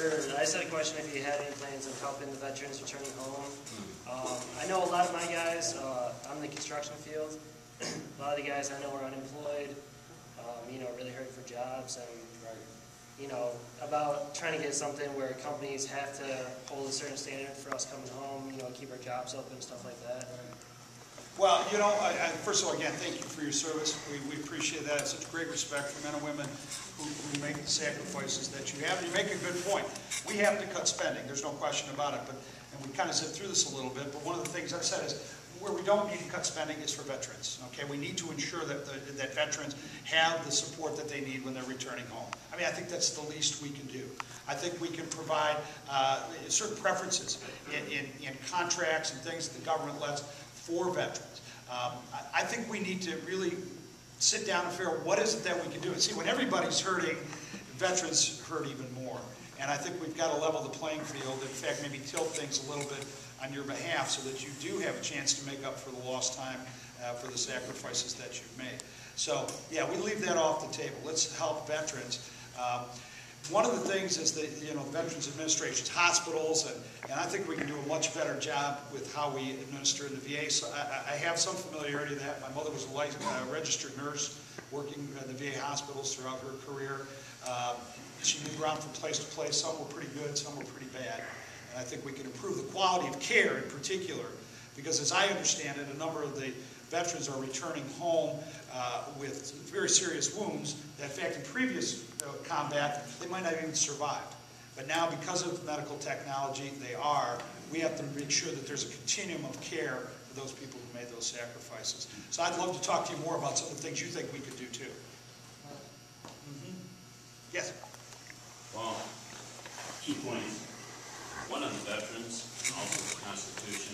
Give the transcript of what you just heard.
I just had a question if you had any plans of helping the veterans returning home. I know a lot of my guys, I'm in the construction field. A lot of the guys I know are unemployed, really hurting for jobs, and about trying to get something where companies have to hold a certain standard for us coming home, keep our jobs open, stuff like that. Well, first of all, again, thank you for your service. We appreciate that. I have such great respect for men and women who make the sacrifices that you have. And you make a good point. We have to cut spending. There's no question about it. And we kind of zipped through this a little bit. But one of the things I've said is where we don't need to cut spending is for veterans. Okay, we need to ensure that that veterans have the support that they need when they're returning home. I mean, I think that's the least we can do. I think we can provide certain preferences in contracts and things that the government lets for veterans. I think we need to really sit down and figure out what is it that we can do. And see, when everybody's hurting, veterans hurt even more. And I think we've got to level the playing field, in fact, maybe tilt things a little bit on your behalf so that you do have a chance to make up for the lost time, for the sacrifices that you've made. So, yeah, we leave that off the table. Let's help veterans. One of the things is that, the Veterans Administration's hospitals, and I think we can do a much better job with how we administer in the VA. So I have some familiarity with that. My mother was a registered nurse working in the VA hospitals throughout her career. She moved around from place to place. Some were pretty good, some were pretty bad. And I think we can improve the quality of care in particular, because as I understand it, a number of the veterans are returning home with very serious wounds that, in fact, in previous combat, they might not even survive. But now, because of medical technology, we have to make sure that there's a continuum of care for those people who made those sacrifices. So I'd love to talk to you more about some of the things you think we could do, too. Yes? Well, 2 points. One of the veterans, also the Constitution,